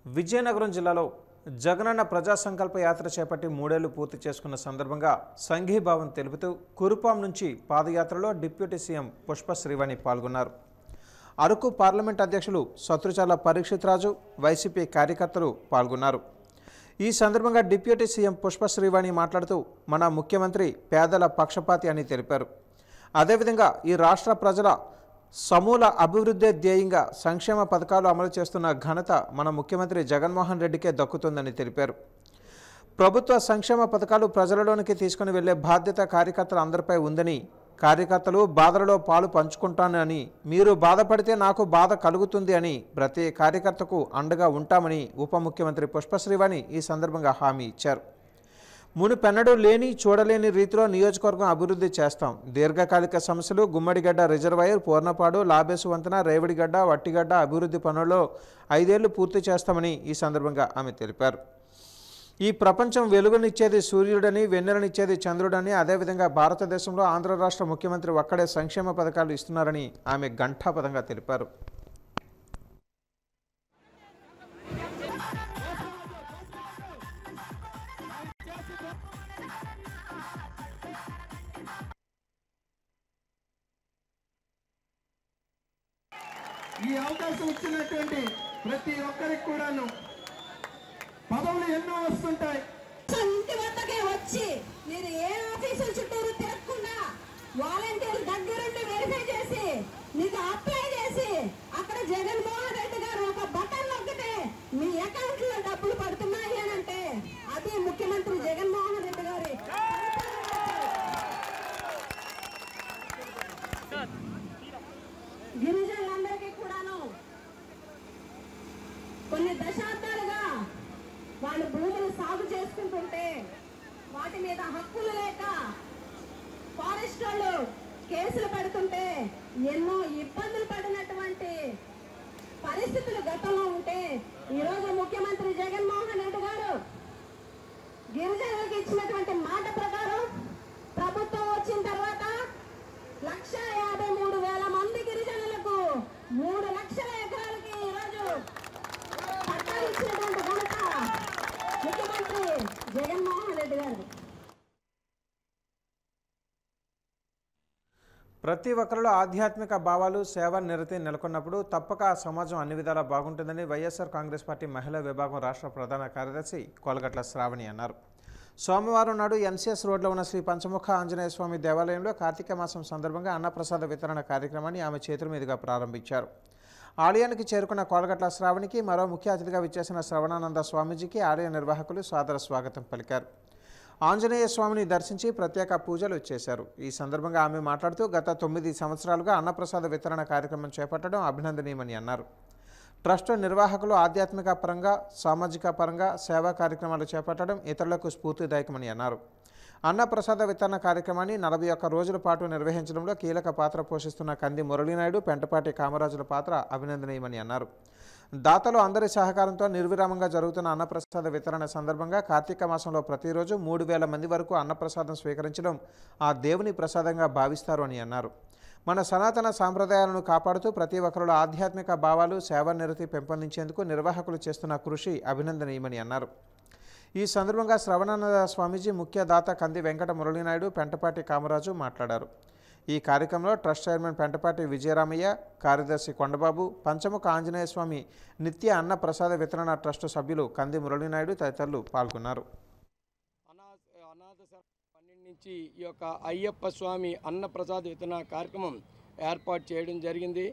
విజయనగరం జిల్లాలో జగనన్న ప్రజా సంకల్ప యాత్ర చేపట్టి 3 ఏళ్లు పూర్తి చేసుకున్న సందర్భంగా సంఘీభావం తెలుపుతూ కురుపాం నుంచి పాదయాత్రలో డిప్యూటీ సీఎం పుష్ప శ్రీవాణి పాల్గొన్నారు. అరకు పార్లమెంట్ అధ్యక్షులు సత్రుచాల పరీక్షిత్ రాజు వైసీపీ కార్యకర్తలు పాల్గొన్నారు. ఈ సందర్భంగా డిప్యూటీ సీఎం పుష్ప శ్రీవాణి మాట్లాడుతూ మన ముఖ్యమంత్రి పేదల పక్షపాతి అని తెలిపారు. అదేవిధంగా ఈ రాష్ట్ర ప్రజల సమూల అభివృద్ధి ధ్యేయంగా సంక్షేమ పథకాలు అమలు చేస్తున్న ఘనత మన ముఖ్యమంత్రి జగన్మోహన్ రెడ్డికే దక్కుతుందని తెలిపారు. ప్రభుత్వ సంక్షేమ పథకాలు ప్రజలలోనికి తీసుకుని వెళ్లే బాధ్యత కార్యకర్తలు అందరిపై ఉందని, కార్యకర్తలు బాధలలో పాలు పంచుకుంటానని, మీరు బాధపడితే నాకు బాధ కలుగుతుంది అని ప్రతి కార్యకర్తకు అండగా ఉంటామని ఉప ముఖ్యమంత్రి పుష్ప శ్రీవాణి ఈ సందర్భంగా హామీ ఇచ్చారు. మునుపెన్నడూ లేని చూడలేని రీతిలో నియోజకవర్గం అభివృద్ధి చేస్తాం. దీర్ఘకాలిక సమస్యలు గుమ్మడిగడ్డ రిజర్వాయర్, పూర్ణపాడు, లాబేసు వంతెన, రేవడిగడ్డ, వట్టిగడ్డ అభివృద్ధి పనుల్లో 5 ఏళ్లు పూర్తి చేస్తామని ఈ సందర్భంగా ఆమె తెలిపారు. ఈ ప్రపంచం వెలుగునిచ్చేది సూర్యుడని, వెన్నెలనిచ్చేది చంద్రుడని, అదేవిధంగా భారతదేశంలో ఆంధ్ర రాష్ట్ర ముఖ్యమంత్రి ఒక్కడే సంక్షేమ పథకాలు ఇస్తున్నారని ఆమె ఘంటాపథంగా తెలిపారు. ఈ అవకాశం ఇచ్చినటువంటి ప్రతి ఒక్కరికి కూడాను పదవులు ఎన్నో వస్తుంటాయి. ఇంటి వద్దకే వచ్చి మీరు ఏ ఆఫీసుల చుట్టూరు తిరగకుండా వాలంటీర్ దగ్గరుండి వెరిఫై చేసి మీకు అప్లై చేసి అక్కడ జగన్మోహన్ రెడ్డి గారు ఒక బటన్ నొక్కితే మీ అకౌంట్ లో డబ్బులు పడుతున్నాయి అని అంటే అది ముఖ్యమంత్రి జగన్మోహన్ రెడ్డి గారి గిరిజనులందరికీ కూడాను కొన్ని దశాబ్దాలుగా వాళ్ళు భూములు సాగు చేసుకుంటుంటే వాటి మీద హక్కులు లేక ఫారెస్ట్ వాళ్ళు కేసులు పెడుతుంటే ఎన్నో ఇబ్బందులు పడినటువంటి పరిస్థితులు గతంలో ఉంటే ఈరోజు ముఖ్యమంత్రి జగన్మోహన్ రెడ్డి గారు గిరిజనులకు ఇచ్చినటువంటి మాట ప్రకారం ప్రభుత్వం వచ్చిన తర్వాత 1,53,000 మంది గిరిజనులకు 3 లక్షల ఎకరాలకి ఈరోజు పట్టాలు ఇచ్చినటువంటి ఘనత ముఖ్యమంత్రి జగన్మోహన్ రెడ్డి గారు. ప్రతి ఒక్కరిలో ఆధ్యాత్మిక భావాలు, సేవ నిరతి నెలకొన్నప్పుడు తప్పక ఆ సమాజం అన్ని విధాలా బాగుంటుందని వైఎస్ఆర్ కాంగ్రెస్ పార్టీ మహిళా విభాగం రాష్ట్ర ప్రధాన కార్యదర్శి కోలగట్ల శ్రావణి అన్నారు. సోమవారం నాడు ఎన్సీఎస్ రోడ్లో ఉన్న శ్రీ పంచముఖ ఆంజనేయ స్వామి దేవాలయంలో కార్తీక మాసం సందర్భంగా అన్నప్రసాద వితరణ కార్యక్రమాన్ని ఆమె చేతుల మీదుగా ప్రారంభించారు. ఆలయానికి చేరుకున్న కోలగట్ల శ్రావణికి మరో ముఖ్య అతిథిగా విచ్చేసిన శ్రవణానంద స్వామీజీకి ఆలయ నిర్వాహకులు సాదర స్వాగతం పలికారు. ఆంజనేయ స్వామిని దర్శించి ప్రత్యేక పూజలు చేశారు. ఈ సందర్భంగా ఆమె మాట్లాడుతూ గత 9 సంవత్సరాలుగా అన్నప్రసాద వితరణ కార్యక్రమం చేపట్టడం అభినందనీయమని అన్నారు. ట్రస్ట్ నిర్వాహకులు ఆధ్యాత్మిక పరంగా, సామాజిక పరంగా సేవా కార్యక్రమాలు చేపట్టడం ఇతరులకు స్ఫూర్తిదాయకమని అన్నారు. అన్నప్రసాద వితరణ కార్యక్రమాన్ని 41 రోజుల పాటు నిర్వహించడంలో కీలక పాత్ర పోషిస్తున్న కంది మురళీనాయుడు, పెంటపాటి కామరాజుల పాత్ర అభినందనీయమని అన్నారు. దాతలు అందరి సహకారంతో నిర్విరామంగా జరుగుతున్న అన్నప్రసాద వితరణ సందర్భంగా కార్తీక మాసంలో ప్రతిరోజు 3,000 మంది వరకు అన్నప్రసాదం స్వీకరించడం ఆ దేవుని ప్రసాదంగా భావిస్తారు అని అన్నారు. మన సనాతన సాంప్రదాయాలను కాపాడుతూ ప్రతి ఒక్కరిలో ఆధ్యాత్మిక భావాలు, సేవా నిరతి పెంపొందించేందుకు నిర్వాహకులు చేస్తున్న కృషి అభినందనీయమని అన్నారు. ఈ సందర్భంగా శ్రవణానంద స్వామీజీ, ముఖ్య దాత కంది వెంకట మురళీనాయుడు, పెంటపాటి కామరాజు మాట్లాడారు. ఈ కార్యక్రమంలో ట్రస్ట్ చైర్మన్ పెంటపాటి విజయరామయ్య, కార్యదర్శి కొండబాబు, పంచముఖ ఆంజనేయ స్వామి నిత్య అన్న ప్రసాద వితరణ ట్రస్టు సభ్యులు కంది మురళీనాయుడు తదితరులు పాల్గొన్నారు. నుంచి ఈ యొక్క అయ్యప్ప స్వామి అన్నప్రసాద వితరణ కార్యక్రమం ఏర్పాటు చేయడం జరిగింది.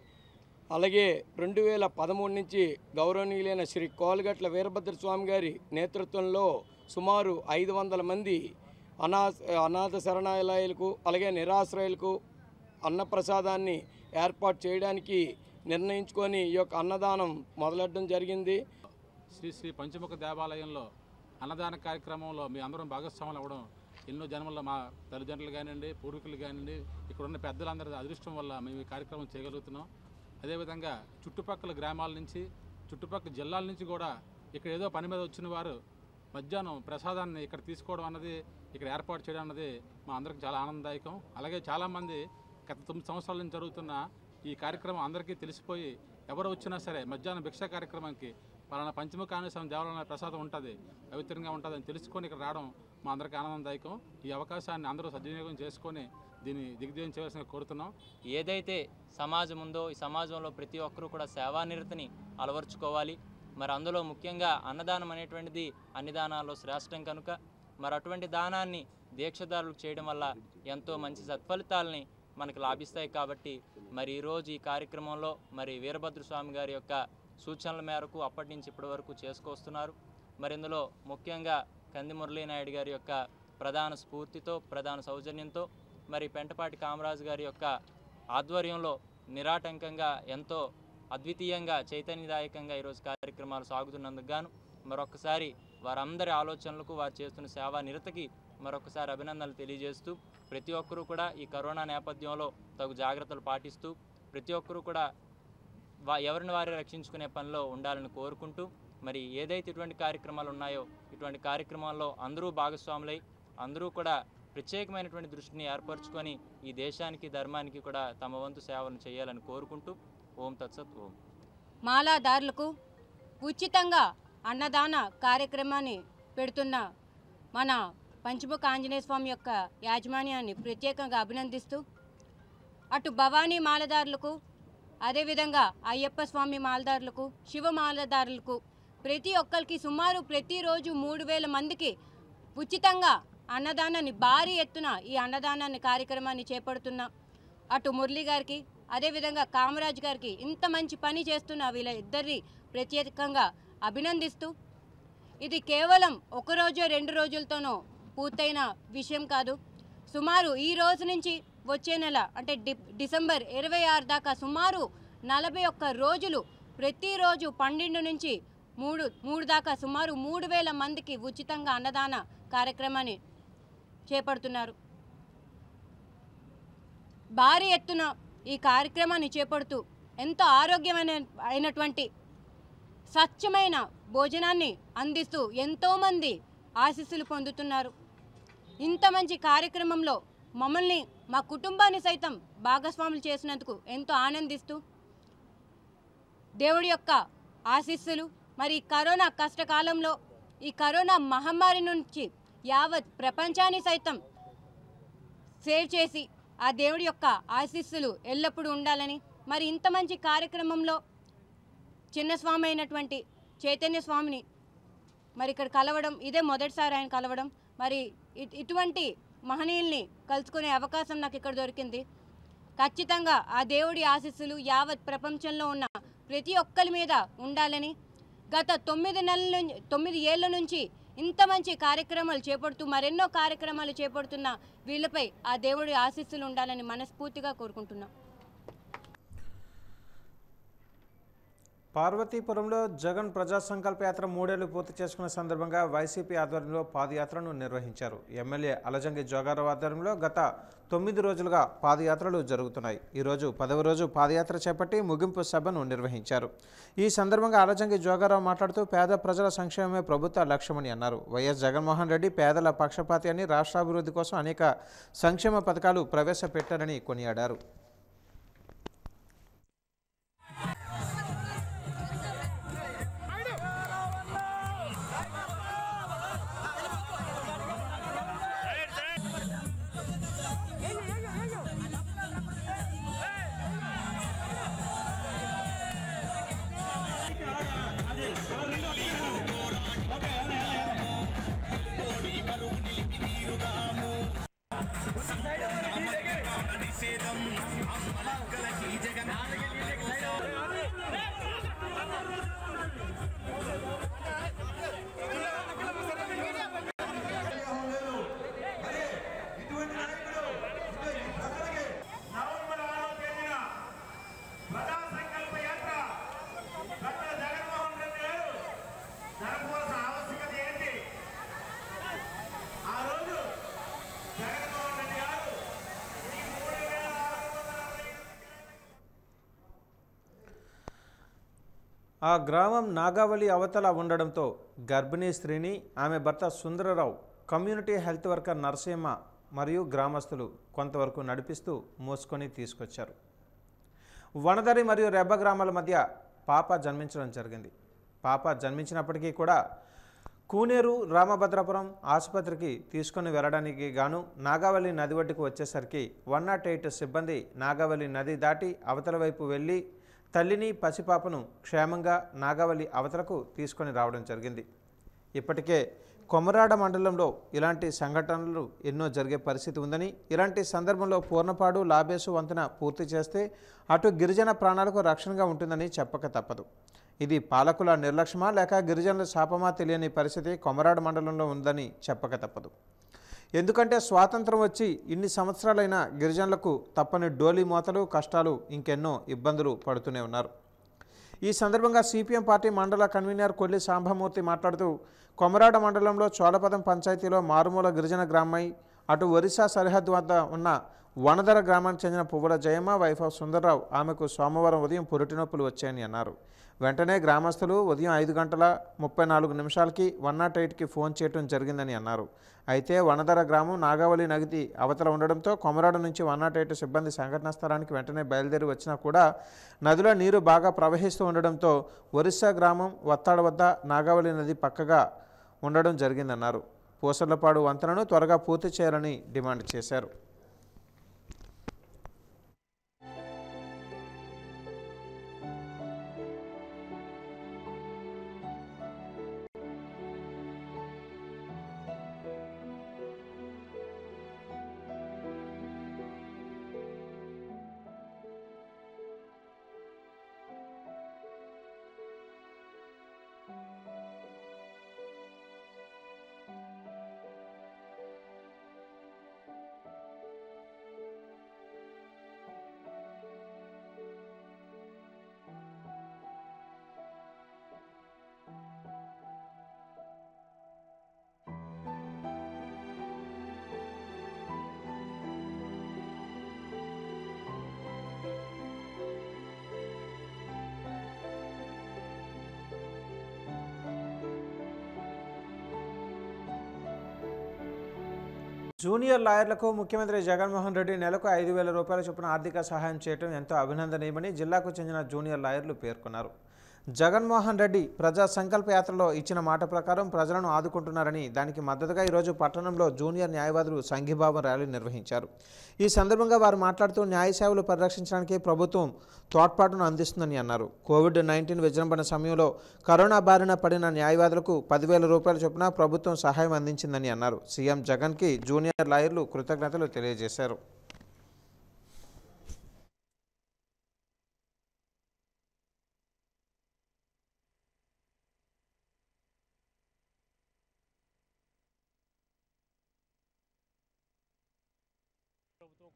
అలాగే 2013 నుంచి గౌరవనీయులైన శ్రీ కోలగట్ల వీరభద్ర స్వామి గారి నేతృత్వంలో సుమారు 500 మంది అనాథ శరణాలయాలకు అలాగే నిరాశ్రయులకు అన్నప్రసాదాన్ని ఏర్పాటు చేయడానికి నిర్ణయించుకొని ఈ యొక్క అన్నదానం మొదలెట్టడం జరిగింది. శ్రీ పంచముఖ దేవాలయంలో అన్నదాన కార్యక్రమంలో మీ అందరం భాగస్వాములు అవ్వడం ఎన్నో జన్మల్లో మా తల్లిదండ్రులు కానివ్వండి, పూర్వీకులు కానివ్వండి, ఇక్కడ ఉన్న పెద్దలందరి అదృష్టం వల్ల మేము ఈ కార్యక్రమం చేయగలుగుతున్నాం. అదేవిధంగా చుట్టుపక్కల గ్రామాల నుంచి, చుట్టుపక్కల జిల్లాల నుంచి కూడా ఇక్కడ ఏదో పని మీద వచ్చిన వారు మధ్యాహ్నం ప్రసాదాన్ని ఇక్కడ తీసుకోవడం అన్నది, ఇక్కడ ఏర్పాటు చేయడం అన్నది మా అందరికి చాలా ఆనందదాయకం. అలాగే చాలామంది గత 9 సంవత్సరాల నుంచి జరుగుతున్న ఈ కార్యక్రమం అందరికీ తెలిసిపోయి ఎవరు వచ్చినా సరే మధ్యాహ్నం భిక్ష కార్యక్రమానికి పలానా పంచముఖ ఆంజనేయ స్వామి దేవాలయంలో ప్రసాదం ఉంటుంది, పవిత్రంగా ఉంటుంది అని తెలుసుకొని ఇక్కడ రావడం మా అందరికీ ఆనందదాయకం. ఈ అవకాశాన్ని అందరూ సద్వినియోగం చేసుకొని దీన్ని దిగ్విజయం చేయాల్సిన కోరుతున్నాం. ఏదైతే సమాజం ఉందో ఈ సమాజంలో ప్రతి ఒక్కరూ కూడా సేవానిరతిని అలవర్చుకోవాలి. మరి అందులో ముఖ్యంగా అన్నదానం అనేటువంటిది అన్ని దానాల్లో శ్రేష్టం కనుక మరి అటువంటి దానాన్ని దీక్షదారులకు చేయడం వల్ల ఎంతో మంచి సత్ఫలితాలని మనకు లాభిస్తాయి. కాబట్టి మరి ఈరోజు ఈ కార్యక్రమంలో మరి వీరభద్ర స్వామి గారి యొక్క సూచనల మేరకు అప్పటి నుంచి ఇప్పటి వరకు చేసుకొస్తున్నారు. మరి ఇందులో ముఖ్యంగా కంది మురళీనాయుడు గారి యొక్క ప్రధాన స్ఫూర్తితో ప్రధాన సౌజన్యంతో మరి పెంటపాటి కామరాజు గారి యొక్క ఆధ్వర్యంలో నిరాటంకంగా ఎంతో అద్వితీయంగా చైతన్యదాయకంగా ఈరోజు కార్యక్రమాలు సాగుతున్నందుకు గాను మరొకసారి వారందరి ఆలోచనలకు వారు చేస్తున్న సేవా నిరతకి మరొకసారి అభినందనలు తెలియజేస్తూ ప్రతి ఒక్కరూ కూడా ఈ కరోనా నేపథ్యంలో తగు జాగ్రత్తలు పాటిస్తూ ప్రతి ఒక్కరూ కూడా ఎవరిని వారే రక్షించుకునే పనిలో ఉండాలని కోరుకుంటూ మరి ఏదైతే ఇటువంటి కార్యక్రమాలు ఉన్నాయో ఇటువంటి కార్యక్రమాల్లో అందరూ భాగస్వాములై అందరూ కూడా ప్రత్యేకమైనటువంటి దృష్టిని ఏర్పరచుకొని ఈ దేశానికి ధర్మానికి కూడా తమ వంతు సేవలను చేయాలని కోరుకుంటూ ఓం తత్సత్. ఓం. మాలాదారులకు ఉచితంగా అన్నదాన కార్యక్రమాన్ని పెడుతున్న మన పంచముఖ ఆంజనేయ స్వామి యొక్క యాజమాన్యాన్ని ప్రత్యేకంగా అభినందిస్తూ అటు భవానీ మాలదారులకు అదేవిధంగా అయ్యప్ప స్వామి మాలదారులకు శివ మాలదారులకు ప్రతి ఒక్కరికి సుమారు ప్రతిరోజు 3000 మందికి ఉచితంగా అన్నదానాన్ని భారీ ఎత్తున ఈ అన్నదానాన్ని కార్యక్రమాన్ని చేపడుతున్న అటు మురళి గారికి అదేవిధంగా కామరాజ్ గారికి ఇంత మంచి పని చేస్తున్న వీళ్ళ ఇద్దరిని ప్రత్యేకంగా అభినందిస్తూ ఇది కేవలం ఒక రోజు 2 రోజులతోనో పూర్తయిన విషయం కాదు. సుమారు ఈ రోజు నుంచి వచ్చే నెల అంటే డిసెంబర్ 26 దాకా సుమారు 41 రోజులు ప్రతిరోజు 12 నుంచి 3 దాకా సుమారు 3000 మందికి ఉచితంగా అన్నదాన కార్యక్రమాన్ని చేపడుతున్నారు. భారీ ఎత్తున ఈ కార్యక్రమాన్ని చేపడుతూ ఎంతో ఆరోగ్యమైనటువంటి స్వచ్ఛమైన భోజనాన్ని అందిస్తూ ఎంతోమంది ఆశీస్సులు పొందుతున్నారు. ఇంత మంచి కార్యక్రమంలో మమ్మల్ని మా కుటుంబాన్ని సైతం భాగస్వాములు చేసినందుకు ఎంతో ఆనందిస్తూ దేవుడి యొక్క ఆశీస్సులు మరి కరోనా కష్టకాలంలో ఈ కరోనా మహమ్మారి నుంచి యావత్ ప్రపంచాన్ని సైతం సేవ్ చేసి ఆ దేవుడి యొక్క ఆశీస్సులు ఎల్లప్పుడూ ఉండాలని మరి ఇంత మంచి కార్యక్రమంలో చిన్న స్వామి అయినటువంటి చైతన్య స్వామిని మరి ఇక్కడ కలవడం ఇదే మొదటిసారి ఆయన కలవడం. మరి ఇటువంటి మహనీయుల్ని కలుసుకునే అవకాశం నాకు ఇక్కడ దొరికింది. ఖచ్చితంగా ఆ దేవుడి ఆశీస్సులు యావత్ ప్రపంచంలో ఉన్న ప్రతి ఒక్కరి మీద ఉండాలని గత 9 ఏళ్ల నుంచి ఇంత మంచి కార్యక్రమాలు చేపడుతూ మరెన్నో కార్యక్రమాలు చేపడుతున్న వీళ్ళపై ఆ దేవుడి ఆశీస్సులు ఉండాలని మనస్ఫూర్తిగా కోరుకుంటున్నాం. పార్వతీపురంలో జగన్ ప్రజా సంకల్ప యాత్ర 3 ఏళ్లు పూర్తి చేసుకున్న సందర్భంగా వైసీపీ ఆధ్వర్యంలో పాదయాత్రను నిర్వహించారు. ఎమ్మెల్యే అలజంగి జోగారావు ఆధ్వర్యంలో గత 9 రోజులుగా పాదయాత్రలు జరుగుతున్నాయి. ఈరోజు 10వ రోజు పాదయాత్ర చేపట్టి ముగింపు సభను నిర్వహించారు. ఈ సందర్భంగా అలజంగి జోగారావు మాట్లాడుతూ పేద ప్రజల సంక్షేమమే ప్రభుత్వ లక్ష్యమని అన్నారు. వైఎస్ జగన్మోహన్ రెడ్డి పేదల పక్షపాతి అని రాష్ట్రాభివృద్ధి కోసం అనేక సంక్షేమ పథకాలు ప్రవేశపెట్టారని కొనియాడారు. ఆ గ్రామం నాగావళి అవతల ఉండడంతో గర్భిణీ స్త్రీని ఆమె భర్త Sundara Rao, community health worker Narasimha మరియు గ్రామస్తులు కొంతవరకు నడిపిస్తూ మోసుకొని తీసుకొచ్చారు. వనదరి మరియు రెబ్బ గ్రామాల మధ్య పాప జన్మించడం జరిగింది. పాప జన్మించినప్పటికీ కూడా కూనేరు రామభద్రపురం ఆసుపత్రికి తీసుకుని వెళ్ళడానికి గాను నాగావళి నది ఒడ్డుకు వచ్చేసరికి 108 సిబ్బంది నాగావళి నది దాటి అవతల వైపు వెళ్ళి తల్లిని పసిపాపను క్షేమంగా నాగావళి అవతలకు తీసుకొని రావడం జరిగింది. ఇప్పటికే కొమరాడ మండలంలో ఇలాంటి సంఘటనలు ఎన్నో జరిగే పరిస్థితి ఉందని, ఇలాంటి సందర్భంలో పూర్ణపాడు లాబేసు వంతెన పూర్తి చేస్తే అటు గిరిజన ప్రాణాలకు రక్షణగా ఉంటుందని చెప్పక తప్పదు. ఇది పాలకుల నిర్లక్ష్యమా లేక గిరిజనుల శాపమా తెలియని పరిస్థితి కొమరాడ మండలంలో ఉందని చెప్పక తప్పదు. ఎందుకంటే స్వాతంత్రం వచ్చి ఇన్ని సంవత్సరాలైన గిరిజనులకు తప్పని డోలీ మోతలు, కష్టాలు, ఇంకెన్నో ఇబ్బందులు పడుతూనే ఉన్నారు. ఈ సందర్భంగా సిపిఎం పార్టీ మండల కన్వీనర్ కొల్లి సాంబమూర్తి మాట్లాడుతూ కొమరాడ మండలంలో చోళపదం పంచాయతీలో మారుమూల గిరిజన గ్రామై అటు ఒరిస్సా సరిహద్దు వద్ద ఉన్న వనదర గ్రామానికి చెందిన పువ్వుల జయమ్మ వైఫ్ ఆఫ్ సుందర్రావు ఆమెకు సోమవారం ఉదయం పురిటి నొప్పులు వచ్చాయని అన్నారు. వెంటనే గ్రామస్తులు ఉదయం 5:34 108కి ఫోన్ చేయడం జరిగిందని అన్నారు. అయితే వనదర గ్రామం నాగావళి నది అవతల ఉండడంతో కొమరాడ నుంచి 108 సిబ్బంది సంఘటనా స్థలానికి వెంటనే బయలుదేరి వచ్చినా కూడా నదిలో నీరు బాగా ప్రవహిస్తూ ఉండడంతో ఒరిస్సా గ్రామం వత్తాడ వద్ద నాగావళి నది పక్కగా ఉండడం జరిగిందన్నారు. పూసర్లపాడు వంతెనను త్వరగా పూర్తి చేయాలని డిమాండ్ చేశారు. జూనియర్ లాయర్లకు ముఖ్యమంత్రి జగన్మోహన్ రెడ్డి నెలకు 5,000 రూపాయల చొప్పున ఆర్థిక సహాయం చేయడం ఎంతో అభినందనీయమని జిల్లాకు చెందిన జూనియర్ లాయర్లు పేర్కొన్నారు. జగన్మోహన్ రెడ్డి ప్రజా సంకల్ప యాత్రలో ఇచ్చిన మాట ప్రకారం ప్రజలను ఆదుకుంటున్నారని, దానికి మద్దతుగా ఈరోజు పట్టణంలో జూనియర్ న్యాయవాదులు సంఘీభావం ర్యాలీ నిర్వహించారు. ఈ సందర్భంగా వారు మాట్లాడుతూ న్యాయ సేవలు పరిరక్షించడానికి ప్రభుత్వం తోడ్పాటును అందిస్తుందని అన్నారు. కోవిడ్-19 విజృంభణ సమయంలో కరోనా బారిన పడిన న్యాయవాదులకు 10,000 రూపాయల చొప్పున ప్రభుత్వం సహాయం అందించిందని అన్నారు. సీఎం జగన్కి జూనియర్ లాయర్లు కృతజ్ఞతలు తెలియజేశారు.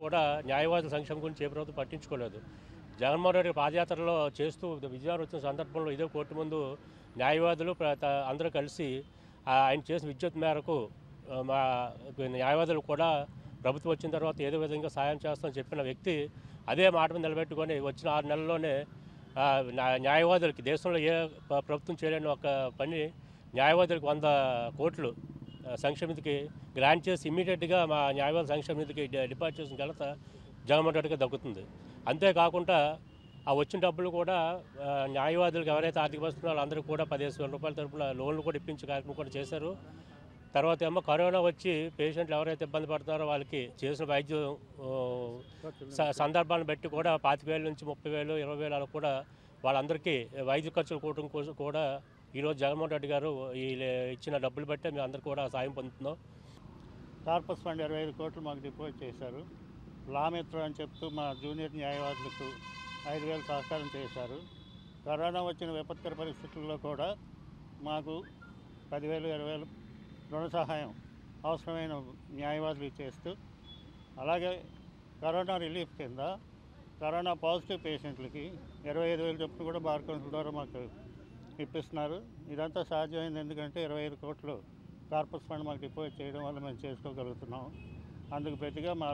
కూడా న్యాయవాదుల సంక్షేమం గురించి ఏ ప్రభుత్వం పట్టించుకోలేదు. జగన్మోహన్ రెడ్డి పాదయాత్రలో చేస్తూ విజయవాడ వచ్చిన సందర్భంలో ఇదే కోర్టు ముందు న్యాయవాదులు అందరూ కలిసి ఆయన చేసిన విజ్ఞప్తి మేరకు మా న్యాయవాదులు కూడా ప్రభుత్వం వచ్చిన తర్వాత ఏదో విధంగా సాయం చేస్తామని చెప్పిన వ్యక్తి అదే మాట మీద నిలబెట్టుకొని వచ్చిన 6 నెలల్లోనే న్యాయవాదులకి దేశంలో ఏ ప్రభుత్వం చేయలేని ఒక పని న్యాయవాదులకు 100 కోట్లు సంక్షేమ నిధికి గ్రాంట్ చేసి ఇమ్మీడియట్గా మా న్యాయవాద సంక్షేమ నిధికి డిపాజిట్ చేసిన ఘనత జగన్మోహన్ రెడ్డికి దక్కుతుంది. అంతేకాకుండా ఆ వచ్చిన డబ్బులు కూడా న్యాయవాదులకు ఎవరైతే ఆర్థిక పరిస్థితులు వాళ్ళందరికీ కూడా 15,000 రూపాయల తరపున లోన్లు కూడా ఇప్పించే కార్యక్రమం కూడా చేశారు. తర్వాత ఏమో కరోనా వచ్చి పేషెంట్లు ఎవరైతే ఇబ్బంది పడుతున్నారో వాళ్ళకి చేసిన వైద్యం సందర్భాన్ని బట్టి కూడా 25,000 నుంచి 30,000, 20,000 అలా కూడా వాళ్ళందరికీ వైద్య ఖర్చులు కూడటం కోసం కూడా ఈరోజు జగన్మోహన్ రెడ్డి గారు ఈ ఇచ్చిన డబ్బులు బట్టే మేము అందరూ కూడా సాయం పొందుతున్నాం. కార్పస్ ఫండ్ 25 కోట్లు మాకు డిపాజిట్ చేశారు. లామిత్ర అని చెప్తూ మా జూనియర్ న్యాయవాదులకు 5,000 సహకారం చేశారు. కరోనా వచ్చిన విపత్కర పరిస్థితుల్లో కూడా మాకు 10,000, 20,000 రుణ సహాయం అవసరమైన న్యాయవాదులు చేస్తూ, అలాగే కరోనా రిలీఫ్ కింద కరోనా పాజిటివ్ పేషెంట్లకి 25,000 చొప్పున కూడా బార్ కౌన్సిల్ ద్వారా మాకు ఇప్పిస్తున్నారు. ఇదంతా సాధ్యమైంది ఎందుకంటే 25 కోట్లు కార్పస్ ఫండ్ మాకు డిపాజిట్ చేయడం వల్ల మేము చేసుకోగలుగుతున్నాం. అందుకు ప్రతిగా మా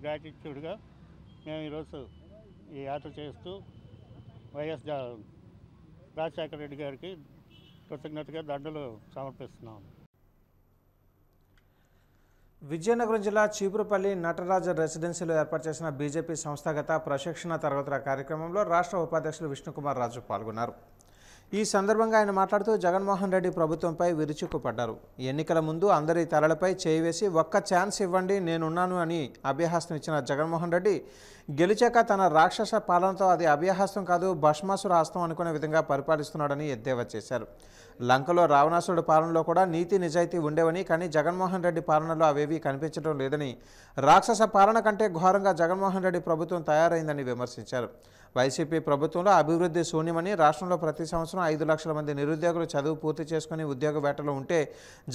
గ్రాటిట్యూడ్గా మేము ఈరోజు ఈ యాత్ర చేస్తూ వైఎస్ రాజశేఖర రెడ్డి గారికి కృతజ్ఞతగా దండలు సమర్పిస్తున్నాం. విజయనగరం జిల్లా చీపురుపల్లి నటరాజ రెసిడెన్సీలో ఏర్పాటు చేసిన బీజేపీ సంస్థాగత ప్రశిక్షణ తరగతుల కార్యక్రమంలో రాష్ట్ర ఉపాధ్యక్షులు విష్ణుకుమార్ రాజు పాల్గొన్నారు. ఈ సందర్భంగా ఆయన మాట్లాడుతూ జగన్మోహన్ రెడ్డి ప్రభుత్వంపై విరుచుకుపడ్డారు. ఎన్నికల ముందు అందరి తలలపై చేయి వేసి ఒక్క ఛాన్స్ ఇవ్వండి నేనున్నాను అని అభయహస్తం ఇచ్చిన జగన్మోహన్ రెడ్డి గెలిచాక తన రాక్షస పాలనతో అది అభయహస్తం కాదు భస్మాసుర హస్తం అనుకునే విధంగా పరిపాలిస్తున్నాడని ఎద్దేవా చేశారు. లంకలో రావణాసురుడి పాలనలో కూడా నీతి నిజాయితీ ఉండేవని, కానీ జగన్మోహన్ రెడ్డి పాలనలో అవేవీ కనిపించడం లేదని, రాక్షస పాలన కంటే ఘోరంగా జగన్మోహన్ రెడ్డి ప్రభుత్వం తయారైందని విమర్శించారు. వైసీపీ ప్రభుత్వంలో అభివృద్ధి శూన్యమని, రాష్ట్రంలో ప్రతి సంవత్సరం 5 లక్షల మంది నిరుద్యోగులు చదువు పూర్తి చేసుకుని ఉద్యోగ వేటలో ఉంటే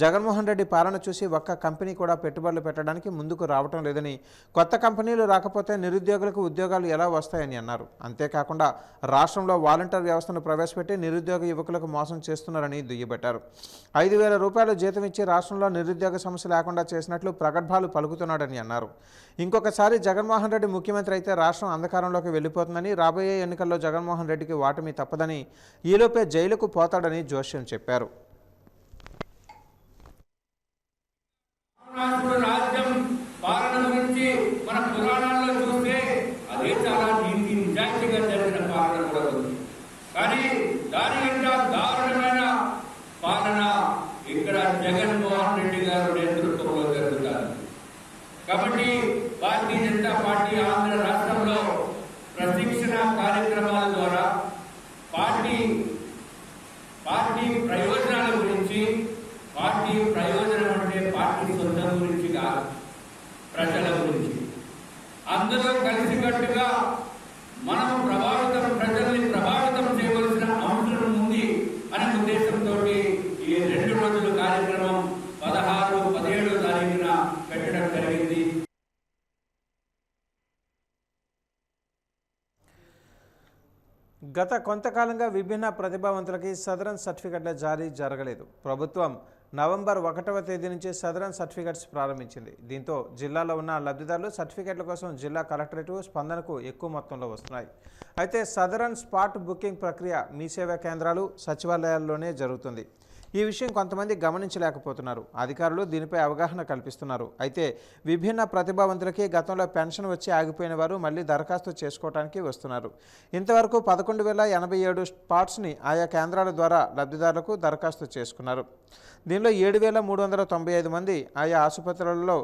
జగన్మోహన్ రెడ్డి పాలన చూసి ఒక్క కంపెనీ కూడా పెట్టుబడులు పెట్టడానికి ముందుకు రావటం లేదని, కొత్త కంపెనీలు రాకపోతే నిరుద్యోగులకు ఉద్యోగాలు ఎలా వస్తాయని అన్నారు. అంతేకాకుండా రాష్ట్రంలో వాలంటీర్ వ్యవస్థను ప్రవేశపెట్టి నిరుద్యోగ యువకులకు మోసం చేస్తున్నారని దుయ్యబట్టారు. 5,000 రూపాయలు జీతం ఇచ్చి రాష్ట్రంలో నిరుద్యోగ సమస్య లేకుండా చేసినట్లు ప్రగల్భాలు పలుకుతున్నాడని అన్నారు. ఇంకొకసారి జగన్మోహన్ రెడ్డి ముఖ్యమంత్రి అయితే రాష్ట్రం అంధకారంలోకి వెళ్ళిపోతుందని, రాబోయే ఎన్నికల్లో జగన్మోహన్ రెడ్డికి ఓటమి తప్పదని, ఈలోపే జైలుకు పోతాడని జోస్యం చెప్పారు. రాజ్యం పాలన గురించి మన పురాణాల్లో చూస్తే అదే చాలా నీతి నిజాయితీగా జరిగిన పాలన కూడా ఉంది. కానీ దానికంటే దారుణమైన పాలన ఇక్కడ జగన్మోహన్ రెడ్డి గారు నేతృత్వంలో జరుగుతారు. కాబట్టి భారతీయ జనతా పార్టీ ఆంధ్ర రాష్ట్రంలో ప్రశిక్షణ కార్యక్రమాల ద్వారా పార్టీ ప్రయోజనాల గురించి, పార్టీ ప్రయోజనం అంటే పార్టీ సొంతం గురించి కాదు, ప్రజల గురించి అందరూ కలిసికట్టుగా మనం ప్రజల్ని ప్రభావితం చేయవలసిన అవసరం ఉంది అనే ఉద్దేశంతో ఈ 2 రోజుల కార్యక్రమం 16, 17 తారీఖున పెట్టడం జరిగింది. గత కొంతకాలంగా విభిన్న ప్రతిభావంతులకి సదరన్ సర్టిఫికెట్ల జారీ జరగలేదు. ప్రభుత్వం నవంబర్ 1వ తేదీ నుంచి సదరన్ సర్టిఫికెట్స్ ప్రారంభించింది. దీంతో జిల్లాలో ఉన్న లబ్ధిదారులు సర్టిఫికెట్ల కోసం జిల్లా కలెక్టరేట్ స్పందనకు ఎక్కువ మొత్తంలో వస్తున్నాయి. అయితే సదరన్ స్పాట్ బుకింగ్ ప్రక్రియ మీ సేవా కేంద్రాలు, సచివాలయాల్లోనే జరుగుతుంది. ఈ విషయం కొంతమంది గమనించలేకపోతున్నారు. అధికారులు దీనిపై అవగాహన కల్పిస్తున్నారు. అయితే విభిన్న ప్రతిభావంతులకి గతంలో పెన్షన్ వచ్చి ఆగిపోయిన వారు మళ్ళీ దరఖాస్తు చేసుకోవడానికి వస్తున్నారు. ఇంతవరకు 11,087 స్పాట్స్ని ఆయా కేంద్రాల ద్వారా లబ్ధిదారులకు దరఖాస్తు చేసుకున్నారు. దీనిలో 7,395 మంది ఆయా ఆసుపత్రులలో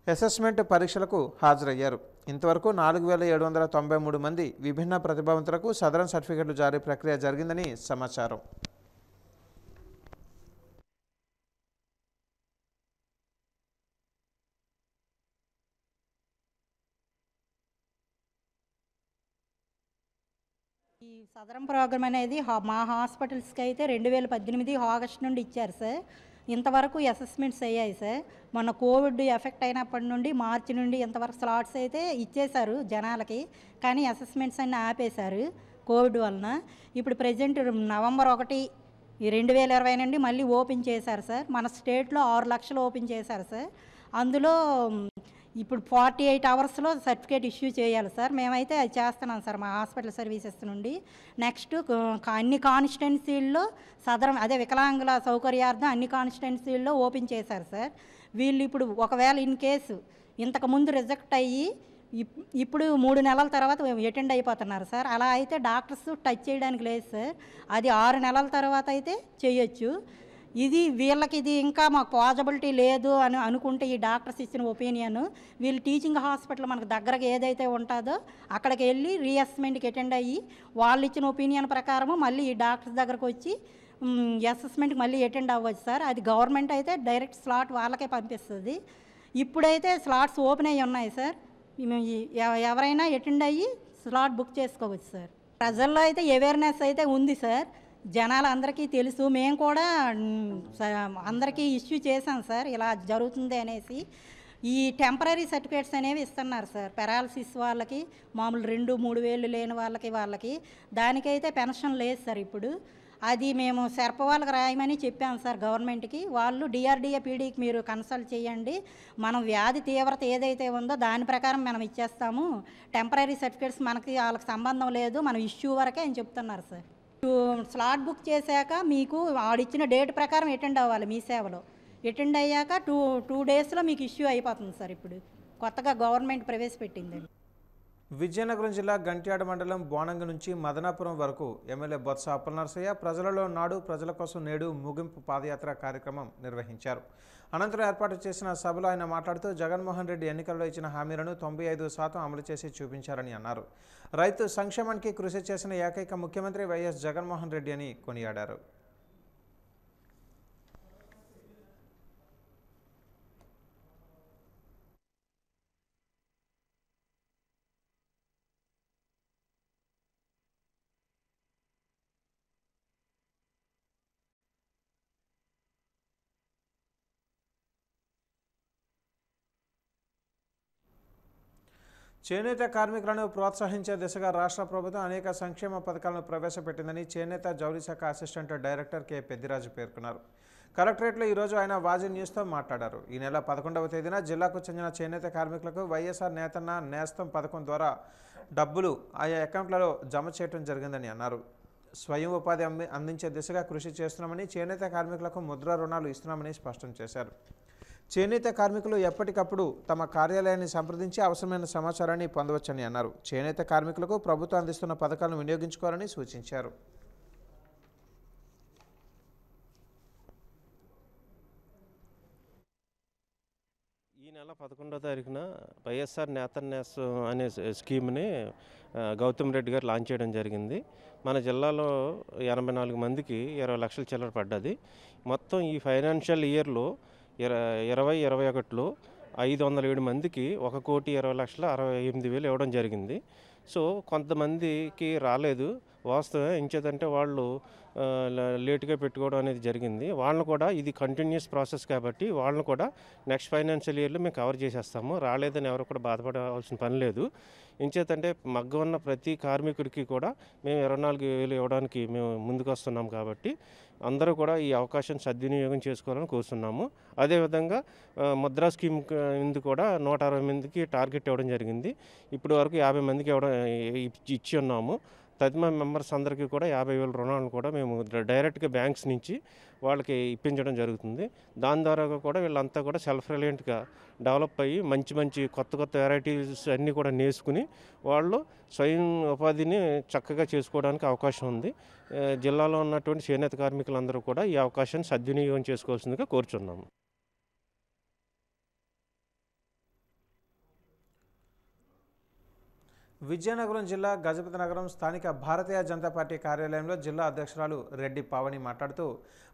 అసెస్మెంట్ పరీక్షలకు హాజరయ్యారు. ఇంతవరకు 4,793 మంది విభిన్న ప్రతిభావంతులకు సదరన్ సర్టిఫికెట్లు జారీ ప్రక్రియ జరిగిందని సమాచారం. ఈ సదరం ప్రోగ్రామ్ అనేది మా హాస్పిటల్స్కి అయితే 2018 ఆగస్టు నుండి ఇచ్చారు సార్. ఇంతవరకు అసెస్మెంట్స్ అయ్యాయి సార్. మొన్న కోవిడ్ ఎఫెక్ట్ అయినప్పటి నుండి మార్చి నుండి ఇంతవరకు స్లాట్స్ అయితే ఇచ్చేశారు జనాలకి, కానీ అసెస్మెంట్స్ అన్నీ ఆపేశారు కోవిడ్ వలన. ఇప్పుడు ప్రజెంట్ నవంబర్ 1, 2020 నుండి మళ్ళీ ఓపెన్ చేశారు సార్. మన స్టేట్లో 6 లక్షలు ఓపెన్ చేశారు సార్. అందులో ఇప్పుడు 48 అవర్స్లో సర్టిఫికేట్ ఇష్యూ చేయాలి సార్. మేమైతే అది చేస్తున్నాం సార్ మా హాస్పిటల్ సర్వీసెస్ నుండి. నెక్స్ట్ అన్ని కాన్స్టిట్యున్సీల్లో సదరం అదే వికలాంగుల సౌకర్యార్థం అన్ని కాన్స్టిట్యున్సీల్లో ఓపెన్ చేశారు సార్. వీళ్ళు ఇప్పుడు ఒకవేళ ఇన్ కేసు ఇంతకుముందు రిజెక్ట్ అయ్యి ఇప్పుడు 3 నెలల తర్వాత అటెండ్ అయిపోతున్నారు సార్. అలా అయితే డాక్టర్స్ టచ్ చేయడానికి లేదు సార్. అది 6 నెలల తర్వాత అయితే చేయొచ్చు. వీళ్ళకి ఇది ఇంకా మాకు పాజిబిలిటీ లేదు అని అనుకుంటే ఈ డాక్టర్స్ ఇచ్చిన ఒపీనియన్, వీళ్ళు టీచింగ్ హాస్పిటల్ మనకు దగ్గరగా ఏదైతే ఉంటుందో అక్కడికి వెళ్ళి రీఅసెస్మెంట్కి అటెండ్ అయ్యి వాళ్ళు ఇచ్చిన ఒపీనియన్ ప్రకారము మళ్ళీ ఈ డాక్టర్స్ దగ్గరకు వచ్చి అసెస్మెంట్కి మళ్ళీ అటెండ్ అవ్వచ్చు సార్. అది గవర్నమెంట్ అయితే డైరెక్ట్ స్లాట్ వాళ్ళకే పంపిస్తుంది. ఇప్పుడైతే స్లాట్స్ ఓపెన్ అయ్యి ఉన్నాయి సార్. ఎవరైనా అటెండ్ అయ్యి స్లాట్ బుక్ చేసుకోవచ్చు సార్. ప్రజల్లో అయితే అవేర్నెస్ అయితే ఉంది సార్. జనాలు అందరికీ తెలుసు. మేము కూడా అందరికీ ఇష్యూ చేశాం సార్ ఇలా జరుగుతుంది అనేసి. ఈ టెంపరీ సర్టిఫికేట్స్ అనేవి ఇస్తున్నారు సార్ పెరాలసిస్ వాళ్ళకి, మామూలు 2-3 వేలు లేని వాళ్ళకి దానికైతే పెన్షన్ లేదు సార్. ఇప్పుడు అది మేము సెర్ప వాళ్ళకి రాయమని చెప్పాము సార్ గవర్నమెంట్కి. వాళ్ళు డిఆర్డిఏ పీడీకి మీరు కన్సల్ట్ చేయండి, మనం వ్యాధి తీవ్రత ఏదైతే ఉందో దాని ప్రకారం మనం ఇచ్చేస్తాము, టెంపరీ సర్టిఫికేట్స్ మనకి వాళ్ళకి సంబంధం లేదు, మనం ఇష్యూ వరకే అని చెప్తున్నారు సార్. స్లాట్ బుక్ చేశాక మీకు ఆడిచ్చిన డేట్ ప్రకారం అటెండ్ అవ్వాలి. మీ సేవలో అటెండ్ అయ్యాక 2 డేస్లో మీకు ఇష్యూ అయిపోతుంది సార్. ఇప్పుడు కొత్తగా గవర్నమెంట్ ప్రవేశపెట్టిందండి. విజయనగరం జిల్లా గంట్యాడ మండలం బోనంగ నుంచి మదనాపురం వరకు ఎమ్మెల్యే బొత్స అప్పలనరసయ్య ప్రజలలో నాడు ప్రజల కోసం నేడు ముగింపు పాదయాత్ర కార్యక్రమం నిర్వహించారు. అనంతరం ఏర్పాటు చేసిన సభలో ఆయన మాట్లాడుతూ జగన్మోహన్ రెడ్డి ఎన్నికల్లో ఇచ్చిన హామీలను 95% అమలు చేసి చూపించారని అన్నారు. రైతు సంక్షేమానికి కృషి చేసిన ఏకైక ముఖ్యమంత్రి వైఎస్ జగన్మోహన్ రెడ్డి అని కొనియాడారు. చేనేత కార్మికులను ప్రోత్సహించే దిశగా రాష్ట్ర ప్రభుత్వం అనేక సంక్షేమ పథకాలను ప్రవేశపెట్టిందని చేనేత జౌళి శాఖ అసిస్టెంట్ డైరెక్టర్ కె పెద్దిరాజు పేర్కొన్నారు. కలెక్టరేట్లో ఈరోజు ఆయన వాజీ న్యూస్తో మాట్లాడారు. ఈ నెల 11వ తేదీన జిల్లాకు చెందిన చేనేత కార్మికులకు వైఎస్ఆర్ నేతన్న నేస్తం పథకం ద్వారా డబ్బులు ఆయా అకౌంట్లలో జమ చేయడం జరిగిందని అన్నారు. స్వయం ఉపాధి అందించే దిశగా కృషి చేస్తున్నామని, చేనేత కార్మికులకు ముద్ర రుణాలు ఇస్తున్నామని స్పష్టం చేశారు. చేనేత కార్మికులు ఎప్పటికప్పుడు తమ కార్యాలయాన్ని సంప్రదించి అవసరమైన సమాచారాన్ని పొందవచ్చని అన్నారు. చేనేత కార్మికులకు ప్రభుత్వం అందిస్తున్న పథకాలను వినియోగించుకోవాలని సూచించారు. ఈ నెల 11వ తారీఖున వైఎస్ఆర్ నేతన్యాస్ అనే స్కీమ్ని గౌతమ్ రెడ్డి గారు లాంచ్ చేయడం జరిగింది. మన జిల్లాలో 84 మందికి 20 లక్షల చిల్లర పడ్డది. మొత్తం ఈ ఫైనాన్షియల్ ఇయర్లో 2021లో 507 మందికి 1,20,68,000 ఇవ్వడం జరిగింది. సో కొంతమందికి రాలేదు. వాస్తవం ఎంచేదంటే వాళ్ళు లేటుగా పెట్టుకోవడం అనేది జరిగింది. వాళ్ళని కూడా ఇది కంటిన్యూస్ ప్రాసెస్ కాబట్టి వాళ్ళని కూడా నెక్స్ట్ ఫైనాన్షియల్ ఇయర్లో మేము కవర్ చేసేస్తాము. రాలేదని ఎవరు కూడా బాధపడాల్సిన పని లేదు. ఎంచేతంటే మగ్గం ఉన్న ప్రతి కార్మికుడికి కూడా మేము 24,000 ఇవ్వడానికి మేము ముందుకు వస్తున్నాం కాబట్టి అందరూ కూడా ఈ అవకాశం సద్వినియోగం చేసుకోవాలని కోరుతున్నాము. అదేవిధంగా ముద్రా స్కీమ్ కింద కూడా 160 మందికి టార్గెట్ ఇవ్వడం జరిగింది. ఇప్పటి వరకు 50 మందికి ఇచ్చి ఉన్నాము. తదిమ మెంబర్స్ అందరికీ కూడా 50,000 రుణాలను కూడా మేము డైరెక్ట్గా బ్యాంక్స్ నుంచి వాళ్ళకి ఇప్పించడం జరుగుతుంది. దాని ద్వారా కూడా వీళ్ళంతా కూడా సెల్ఫ్ రిలయంట్గా డెవలప్ అయ్యి మంచి కొత్త వెరైటీస్ అన్నీ కూడా నేర్చుకుని వాళ్ళు స్వయం ఉపాధిని చక్కగా చేసుకోవడానికి అవకాశం ఉంది. జిల్లాలో ఉన్నటువంటి చేనేత కార్మికులందరూ కూడా ఈ అవకాశాన్ని సద్వినియోగం చేసుకోవాల్సిందిగా కోరుచున్నాము. విజయనగరం జిల్లా గజపతి నగరం స్థానిక భారతీయ జనతా పార్టీ కార్యాలయంలో జిల్లా అధ్యక్షురాలు రెడ్డి పావని మాట్లాడుతూ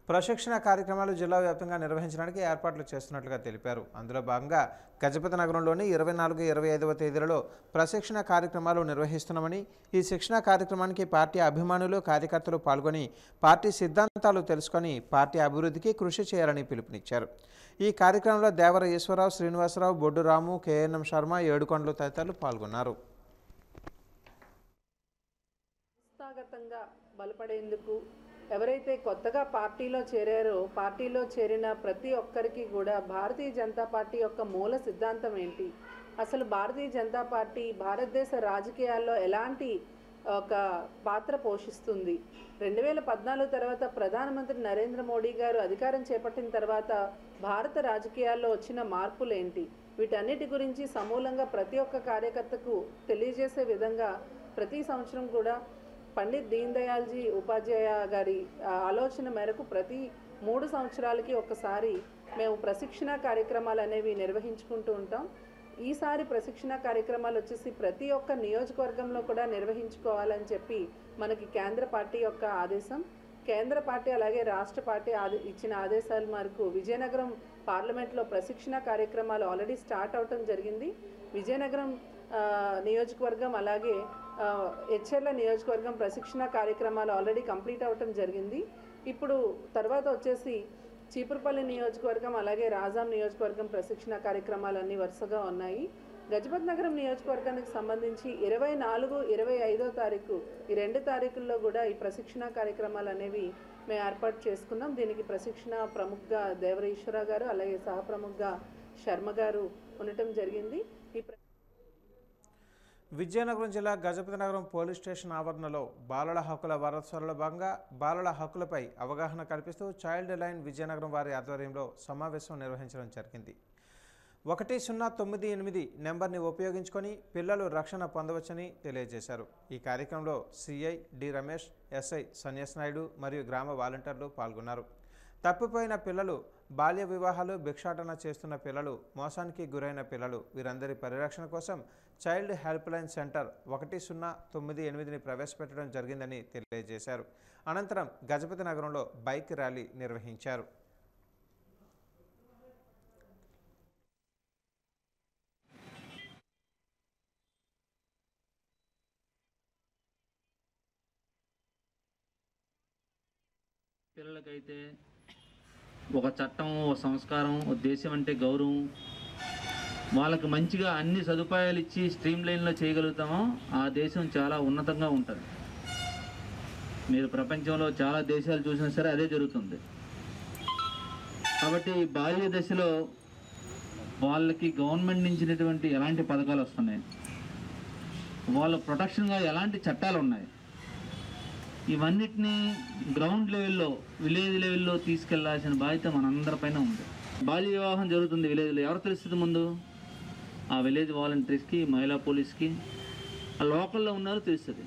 ప్రశిక్షణ కార్యక్రమాలు జిల్లా వ్యాప్తంగా నిర్వహించడానికి ఏర్పాట్లు చేస్తున్నట్లుగా తెలిపారు. అందులో భాగంగా గజపతి నగరంలోని 24, 25వ తేదీలలో ప్రశిక్షణ కార్యక్రమాలు నిర్వహిస్తున్నామని, ఈ శిక్షణ కార్యక్రమానికి పార్టీ అభిమానులు, కార్యకర్తలు పాల్గొని పార్టీ సిద్ధాంతాలు తెలుసుకొని పార్టీ అభివృద్ధికి కృషి చేయాలని పిలుపునిచ్చారు. ఈ కార్యక్రమంలో దేవర ఈశ్వరరావు, శ్రీనివాసరావు, బొడ్డు రాము, కేఎన్ఎం శర్మ, ఏడుకొండలు తదితరులు పాల్గొన్నారు. సంస్థాగతంగా బలపడేందుకు ఎవరైతే కొత్తగా పార్టీలో చేరారో పార్టీలో చేరిన ప్రతి ఒక్కరికి కూడా భారతీయ జనతా పార్టీ యొక్క మూల సిద్ధాంతం ఏంటి, అసలు భారతీయ జనతా పార్టీ భారతదేశ రాజకీయాల్లో ఎలాంటి ఒక పాత్ర పోషిస్తుంది, 2014 తర్వాత ప్రధానమంత్రి నరేంద్ర మోడీ గారు అధికారం చేపట్టిన తర్వాత భారత రాజకీయాల్లో వచ్చిన మార్పులు ఏంటి, వీటన్నిటి గురించి సమూలంగా ప్రతి ఒక్క కార్యకర్తకు తెలియజేసే విధంగా ప్రతి సంవత్సరం కూడా పండిత్ దీన్ దయాల్జీ ఉపాధ్యాయ గారి ఆలోచన మేరకు ప్రతి 3 సంవత్సరాలకి ఒకసారి మేము ప్రశిక్షణ కార్యక్రమాలు అనేవి నిర్వహించుకుంటూ ఉంటాం. ఈసారి ప్రశిక్షణ కార్యక్రమాలు వచ్చేసి ప్రతి ఒక్క నియోజకవర్గంలో కూడా నిర్వహించుకోవాలని చెప్పి మనకి కేంద్ర పార్టీ యొక్క ఆదేశం. కేంద్ర పార్టీ అలాగే రాష్ట్ర పార్టీ ఇచ్చిన ఆదేశాల మేరకు విజయనగరం పార్లమెంట్లో ప్రశిక్షణ కార్యక్రమాలు ఆల్రెడీ స్టార్ట్ అవటం జరిగింది. విజయనగరం నియోజకవర్గం అలాగే హెచ్ఎర్ల నియోజకవర్గం ప్రశిక్షణ కార్యక్రమాలు ఆల్రెడీ కంప్లీట్ అవ్వటం జరిగింది. ఇప్పుడు తర్వాత వచ్చేసి చీపురుపల్లి నియోజకవర్గం అలాగే రాజాం నియోజకవర్గం ప్రశిక్షణ కార్యక్రమాలు అన్నీ వరుసగా ఉన్నాయి. గజపతి నగరం నియోజకవర్గానికి సంబంధించి 24, 25వ తారీఖు ఈ 2 తారీఖుల్లో కూడా ఈ ప్రశిక్షణ కార్యక్రమాలు అనేవి మేము ఏర్పాటు చేసుకున్నాం. దీనికి ప్రశిక్షణ ప్రముఖగా దేవర ఈశ్వర గారు అలాగే సహ ప్రముఖగా శర్మ గారు ఉండటం జరిగింది. విజయనగరం జిల్లా గజపతి నగరం పోలీస్ స్టేషన్ ఆవరణలో బాలల హక్కుల వారోత్సవాలలో భాగంగా బాలల హక్కులపై అవగాహన కల్పిస్తూ చైల్డ్ లైన్ విజయనగరం వారి ఆధ్వర్యంలో సమావేశం నిర్వహించడం జరిగింది. 1098 నెంబర్ని ఉపయోగించుకొని పిల్లలు రక్షణ పొందవచ్చని తెలియజేశారు. ఈ కార్యక్రమంలో CI D Ramesh, SI Sanyas Naidu మరియు గ్రామ వాలంటీర్లు పాల్గొన్నారు. తప్పిపోయిన పిల్లలు, బాల్య వివాహాలు, భిక్షాటన చేస్తున్న పిల్లలు, మోసానికి గురైన పిల్లలు వీరందరి పరిరక్షణ కోసం చైల్డ్ హెల్ప్ లైన్ సెంటర్ 1098ని ప్రవేశపెట్టడం జరిగిందని తెలియజేశారు. అనంతరం గజపతి నగరంలో బైక్ ర్యాలీ నిర్వహించారు. పిల్లలకైతే ఒక చట్టం, ఒక సంస్కారం, ఒక దేశం అంటే గౌరవం, వాళ్ళకి మంచిగా అన్ని సదుపాయాలు ఇచ్చి స్ట్రీమ్ లైన్లో చేయగలుగుతామో ఆ దేశం చాలా ఉన్నతంగా ఉంటుంది. మీరు ప్రపంచంలో చాలా దేశాలు చూసినా సరే అదే జరుగుతుంది. కాబట్టి బాల్య దశలో వాళ్ళకి గవర్నమెంట్ నుంచినటువంటి ఎలాంటి పథకాలు వస్తున్నాయి, వాళ్ళ ప్రొటెక్షన్గా ఎలాంటి చట్టాలు ఉన్నాయి, ఇవన్నిటినీ గ్రౌండ్ లెవెల్లో, విలేజ్ లెవెల్లో తీసుకెళ్లాల్సిన బాధ్యత మనందరిపైన ఉంది. బాల్య వివాహం జరుగుతుంది విలేజ్లో, ఎవరు తెలుస్తుంది ముందు? ఆ విలేజ్ వాలంటీర్స్కి, మహిళా పోలీస్కి, ఆ లోకల్లో ఉన్నారో తెలుస్తుంది.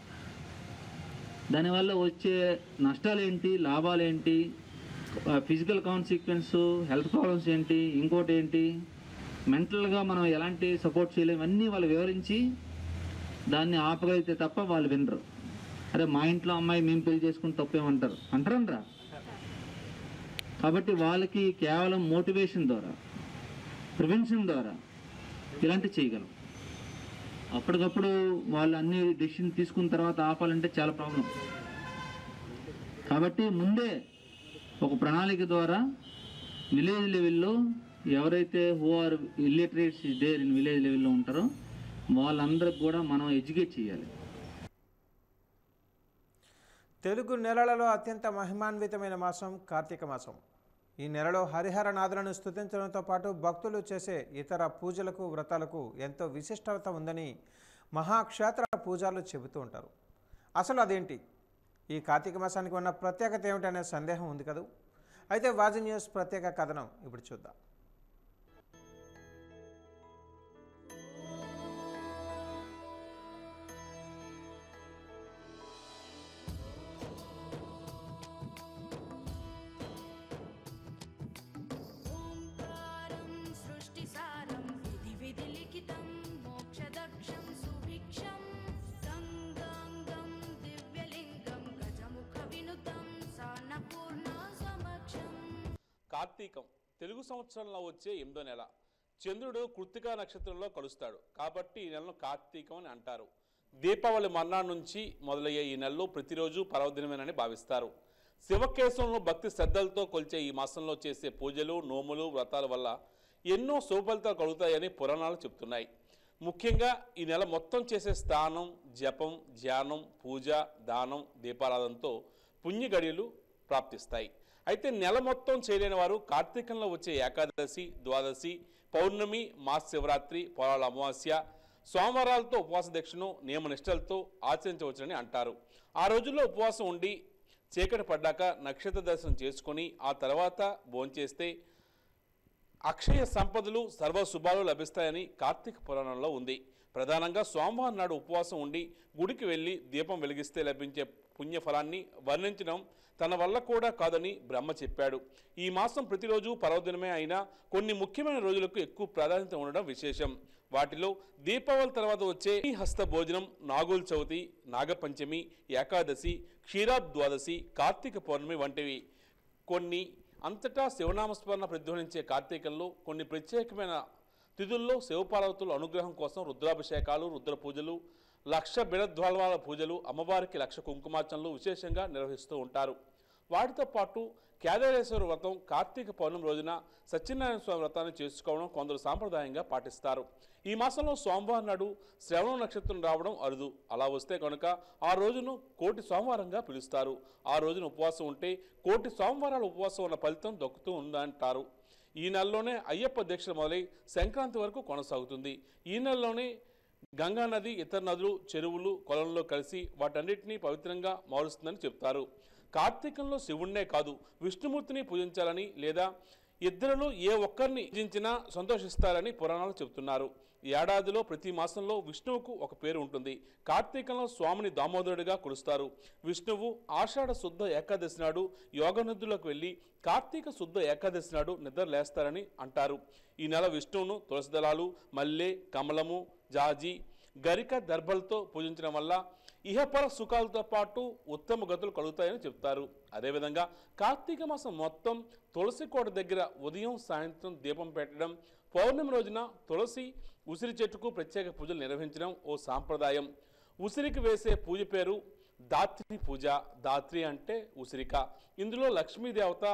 దానివల్ల వచ్చే నష్టాలు ఏంటి, లాభాలు ఏంటి, ఫిజికల్ కాన్సిక్వెన్స్, హెల్త్ ప్రాబ్లమ్స్ ఏంటి, ఇంకోటి ఏంటి, మెంటల్గా మనం ఎలాంటి సపోర్ట్ చేయలేము, అన్నీ వాళ్ళు వివరించి దాన్ని ఆపగలిగితే తప్ప వాళ్ళు వినరు. అరే మా ఇంట్లో అమ్మాయి మేము పెళ్లి చేసుకుని తప్పేమంటారు, అంటారనరా? కాబట్టి వాళ్ళకి కేవలం మోటివేషన్ ద్వారా, ప్రివెన్షన్ ద్వారా ఇలాంటివి చేయగలం. అప్పటికప్పుడు వాళ్ళు అన్ని డెసిషన్ తీసుకున్న తర్వాత ఆపాలంటే చాలా ప్రాబ్లం. కాబట్టి ముందే ఒక ప్రణాళిక ద్వారా విలేజ్ లెవెల్లో ఎవరైతే who are illiterates there in village లెవెల్లో ఉంటారో వాళ్ళందరికి కూడా మనం ఎడ్యుకేట్ చేయాలి. తెలుగు నెలలలో అత్యంత మహిమాన్వితమైన మాసం కార్తీక మాసం. ఈ నెలలో హరిహరనాథులను స్తుతించడంతో పాటు భక్తులు చేసే ఇతర పూజలకు, వ్రతాలకు ఎంతో విశిష్టత ఉందని మహాక్షేత్ర పూజారులు చెబుతూ ఉంటారు. అసలు అదేంటి? ఈ కార్తీక మాసానికి ఉన్న ప్రత్యేకత ఏమిటనే సందేహం ఉంది కదూ. అయితే వాజీ న్యూస్ ప్రత్యేక కథనం ఇప్పుడు చూద్దాం. కార్తీకం తెలుగు సంవత్సరంలో వచ్చే 8వ నెల. చంద్రుడు కృత్తికా నక్షత్రంలో కలుస్తాడు కాబట్టి ఈ నెలను కార్తీకం అని అంటారు. దీపావళి మర్నాడు నుంచి మొదలయ్యే ఈ నెలలో ప్రతిరోజు పర్వదినమేనని భావిస్తారు. శివకేశవులను భక్తి శ్రద్ధలతో కొలిచే ఈ మాసంలో చేసే పూజలు, నోములు, వ్రతాల వల్ల ఎన్నో శుభఫలితాలు కలుగుతాయని పురాణాలు చెప్తున్నాయి. ముఖ్యంగా ఈ నెల మొత్తం చేసే స్నానం, జపం, ధ్యానం, పూజ, దానం, దీపారాధనతో పుణ్య గడియలు ప్రాప్తిస్తాయి. అయితే నెల మొత్తం చేయలేని వారు కార్తీకంలో వచ్చే ఏకాదశి, ద్వాదశి, పౌర్ణమి, మహాశివరాత్రి, పొలాల అమావాస్య, సోమవారాలతో ఉపవాస దీక్షను నియమనిష్టలతో ఆచరించవచ్చని అంటారు. ఆ రోజుల్లో ఉపవాసం ఉండి చీకటి పడ్డాక నక్షత్ర దర్శనం చేసుకొని ఆ తర్వాత భోంచేస్తే అక్షయ సంపదలు, సర్వశుభాలు లభిస్తాయని కార్తీక పురాణంలో ఉంది. ప్రధానంగా సోమవారం నాడు ఉపవాసం ఉండి గుడికి వెళ్ళి దీపం వెలిగిస్తే లభించే పుణ్యఫలాన్ని వర్ణించడం తన వల్ల కూడా కాదని బ్రహ్మ చెప్పాడు. ఈ మాసం ప్రతిరోజు పర్వదినమే అయినా కొన్ని ముఖ్యమైన రోజులకు ఎక్కువ ప్రాధాన్యత ఉండడం విశేషం. వాటిలో దీపావళి తర్వాత వచ్చే హస్త భోజనం, నాగుల చవితి, నాగపంచమి, ఏకాదశి, క్షీరాబ్ద్వాదశి, కార్తీక పౌర్ణమి వంటివి కొన్ని. అంతటా శివనామస్మరణ ప్రధ్వనించే కార్తీకంలో కొన్ని ప్రత్యేకమైన తిథుల్లో శివపార్వతుల అనుగ్రహం కోసం రుద్రాభిషేకాలు, రుద్ర పూజలు, 1,00,000 బిడద్వాల్వాల పూజలు, అమ్మవారికి 1,00,000 కుంకుమార్చనలు విశేషంగా నిర్వహిస్తూ ఉంటారు. వాటితో పాటు కేదారేశ్వర వ్రతం, కార్తీక పౌర్ణమి రోజున సత్యనారాయణ స్వామి వ్రతాన్ని చేసుకోవడం కొందరు సాంప్రదాయంగా పాటిస్తారు. ఈ మాసంలో సోమవారం నాడు శ్రవణ నక్షత్రం రావడం అరుదు. అలా వస్తే కనుక ఆ రోజును కోటి సోమవారంగా పిలుస్తారు. ఆ రోజున ఉపవాసం ఉంటే కోటి సోమవారాల ఉపవాసం ఉన్న ఫలితం దక్కుతూ ఉందంటారు. ఈ నెలలోనే అయ్యప్ప దీక్ష మొదలై సంక్రాంతి వరకు కొనసాగుతుంది. ఈ నెలలోనే గంగా నది, ఇతర నదులు, చెరువులు, కొలంలో కలిసి వాటన్నిటినీ పవిత్రంగా మారుస్తుందని చెప్తారు. కార్తీకంలో శివుణ్ణే కాదు విష్ణుమూర్తిని పూజించాలని లేదా ఇద్దరిలో ఏ ఒక్కరిని పూజించినా సంతోషిస్తారని పురాణాలు చెబుతున్నారు. ఏడాదిలో ప్రతి మాసంలో విష్ణువుకు ఒక పేరు ఉంటుంది. కార్తీకంలో స్వామిని దామోదరుడిగా కొలుస్తారు. విష్ణువు ఆషాఢ శుద్ధ ఏకాదశి నాడు యోగనిద్రలోకి వెళ్ళి కార్తీక శుద్ధ ఏకాదశి నాడు నిద్ర లేస్తారని అంటారు. ఈ నెల విష్ణువును తులసి దళాలు, మల్లె, కమలము, జాజి, గరిక దర్భలతో పూజించడం వల్ల ఇహపర సుఖాలతో పాటు ఉత్తమ గతులు కలుగుతాయని చెప్తారు. అదేవిధంగా కార్తీక మాసం మొత్తం తులసి కోట దగ్గర ఉదయం సాయంత్రం దీపం పెట్టడం, పౌర్ణమి రోజున తులసి ఉసిరి చెట్టుకు ప్రత్యేక పూజలు నిర్వహించడం ఓ సాంప్రదాయం. ఉసిరికి వేసే పూజ పేరు దాత్రి పూజ. దాత్రి అంటే ఉసిరిక. ఇందులో లక్ష్మీదేవత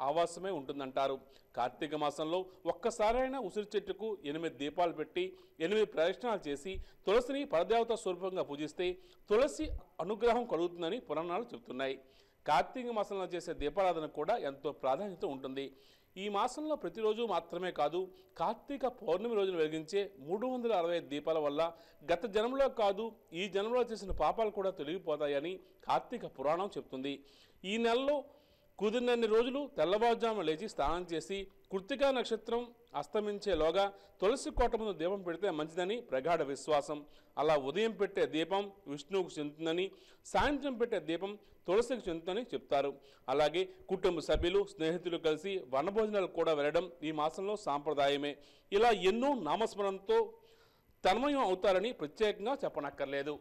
ఆవాసమే ఉంటుందంటారు. కార్తీక మాసంలో ఒక్కసారైనా ఉసిరి చెట్టుకు 8 దీపాలు పెట్టి 8 ప్రదక్షిణాలు చేసి తులసిని పరదేవత స్వరూపంగా పూజిస్తే తులసి అనుగ్రహం కలుగుతుందని పురాణాలు చెబుతున్నాయి. కార్తీక మాసంలో చేసే దీపారాధన కూడా ఎంతో ప్రాధాన్యత ఉంటుంది. ఈ మాసంలో ప్రతిరోజు మాత్రమే కాదు, కార్తీక పౌర్ణమి రోజున వెలిగించే 365 దీపాల వల్ల గత జన్మలో కాదు ఈ జన్మలో చేసిన పాపాలు కూడా తొలగిపోతాయని కార్తీక పురాణం చెప్తుంది. ఈ నెలలో కుదిరినన్ని రోజులు తెల్లవారుజామున లేచి స్నానం చేసి కృత్తికా నక్షత్రం అస్తమించేలోగా తులసి కోట ముందు దీపం పెడితే మంచిదని ప్రగాఢ విశ్వాసం. అలా ఉదయం పెట్టే దీపం విష్ణువుకు చెందుతుందని, సాయంత్రం పెట్టే దీపం తులసికి చెందుతుందని చెప్తారు. అలాగే కుటుంబ సభ్యులు, స్నేహితులు కలిసి వనభోజనాలు కూడా వెళ్ళడం ఈ మాసంలో సాంప్రదాయమే. ఇలా ఎన్నో నామస్మరణతో తన్మయం అవుతారని ప్రత్యేకంగా చెప్పనక్కర్లేదు.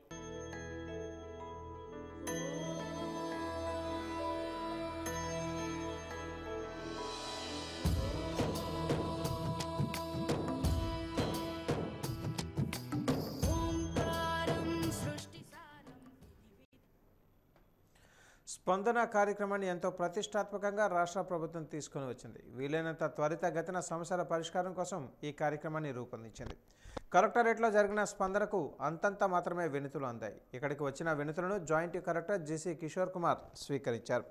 స్పందన కార్యక్రమాన్ని ఎంతో ప్రతిష్టాత్మకంగా రాష్ట్ర ప్రభుత్వం తీసుకుని వచ్చింది. వీలైనంత త్వరితగతిన సమస్యల పరిష్కారం కోసం ఈ కార్యక్రమాన్ని రూపొందించింది. కలెక్టరేట్లో జరిగిన స్పందనకు అంతంత మాత్రమే వినతులు అందాయి. ఇక్కడికి వచ్చిన వినతులను జాయింట్ కలెక్టర్ జీసీ కిషోర్ కుమార్ స్వీకరించారు.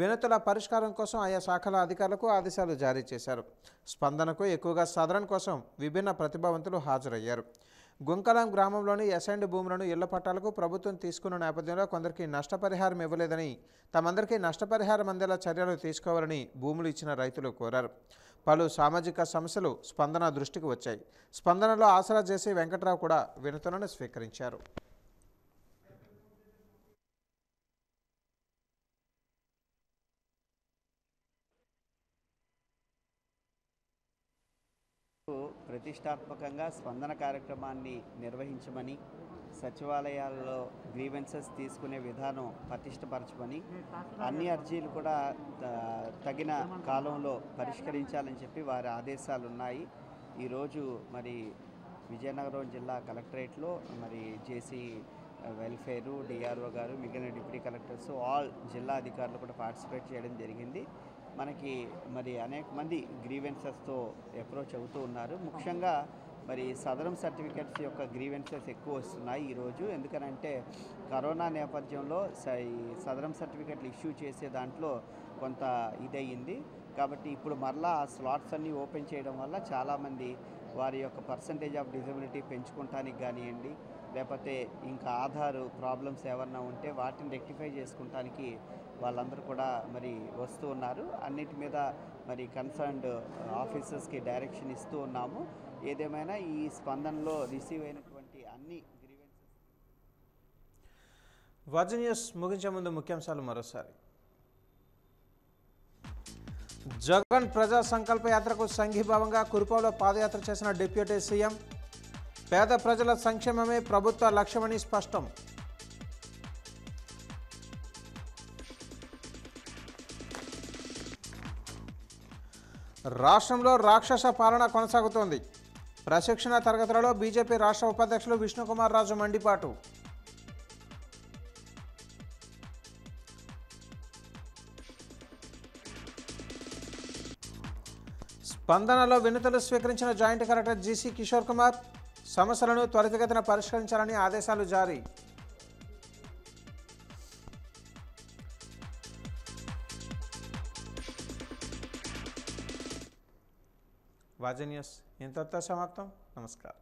వినతుల పరిష్కారం కోసం ఆయా శాఖల అధికారులకు ఆదేశాలు జారీ చేశారు. స్పందనకు ఎక్కువగా సదరన్ కోసం విభిన్న ప్రతిభావంతులు హాజరయ్యారు. గుంకలాం గ్రామంలోని అసైన్డ్ భూములను ఇళ్ల పట్టాలకు ప్రభుత్వం తీసుకున్న నేపథ్యంలో కొందరికి నష్టపరిహారం ఇవ్వలేదని, తమందరికీ నష్టపరిహారం అందేలా చర్యలు తీసుకోవాలని భూములు ఇచ్చిన రైతులు కోరారు. పలు సామాజిక సమస్యలు స్పందన దృష్టికి వచ్చాయి. స్పందనలో ఆసరా చేసి వెంకట్రావు కూడా వినతులను స్వీకరించారు. ప్రతిష్టాత్మకంగా స్పందన కార్యక్రమాన్ని నిర్వహించమని, సచివాలయాల్లో గ్రీవెన్సెస్ తీసుకునే విధానం పటిష్టపరచమని, అన్ని అర్జీలు కూడా తగిన కాలంలో పరిష్కరించాలని చెప్పి వారి ఆదేశాలు ఉన్నాయి. ఈరోజు మరి విజయనగరం జిల్లా కలెక్టరేట్లో మరి జేసీ వెల్ఫేరు, డిఆర్ఓ గారు, మిగిలిన డిప్యూటీ కలెక్టర్స్, ఆల్ జిల్లా అధికారులు కూడా పార్టిసిపేట్ చేయడం జరిగింది. మనకి మరి అనేక మంది గ్రీవెన్సెస్తో అప్రోచ్ అవుతూ ఉన్నారు. ముఖ్యంగా మరి సదరం సర్టిఫికెట్స్ యొక్క గ్రీవెన్సెస్ ఎక్కువ వస్తున్నాయి ఈరోజు. ఎందుకనంటే కరోనా నేపథ్యంలో ఈ సదరం సర్టిఫికెట్లు ఇష్యూ చేసే దాంట్లో కొంత ఇదయ్యింది. కాబట్టి ఇప్పుడు మరలా ఆ స్లాట్స్ అన్నీ ఓపెన్ చేయడం వల్ల చాలామంది వారి యొక్క పర్సంటేజ్ ఆఫ్ డిజబిలిటీ పెంచుకుంటానికి కానివ్వండి, లేకపోతే ఇంకా ఆధార్ ప్రాబ్లమ్స్ ఏమన్నా ఉంటే వాటిని రెక్టిఫై చేసుకుంటానికి వాళ్ళందరూ కూడా మరి వస్తూ ఉన్నారు. అన్నిటి మీద మరి కన్సర్న్డ్ ఆఫీసర్స్కి డైరెక్షన్ ఇస్తూ ఉన్నాము. ఏదేమైనా ఈ స్పందనలో రిసీవ్ అయినటువంటి అన్ని గ్రీవెన్సెస్. వాజీ న్యూస్ ముగించే ముందు ముఖ్యాంశాలు మరోసారి. జగన్ ప్రజా సంకల్ప యాత్రకు సంఘీభావంగా కురుపాలో పాదయాత్ర చేసిన డిప్యూటీ సీఎం. పేద ప్రజల సంక్షేమమే ప్రభుత్వ లక్ష్యమని స్పష్టం. రాష్ట్రంలో రాక్షస పాలన కొనసాగుతోంది. ప్రశిక్షణ తరగతులలో బీజేపీ రాష్ట్ర ఉపాధ్యక్షులు విష్ణుకుమార్ రాజు మండిపాటు. స్పందనలో వినతులు స్వీకరించిన జాయింట్ కలెక్టర్ జీసీ కిషోర్ కుమార్. సమస్యలను త్వరితగతిన పరిష్కరించాలని ఆదేశాలు జారీ. వాజీ న్యూస్ ఇంతటితో సమాప్తం. నమస్కారం.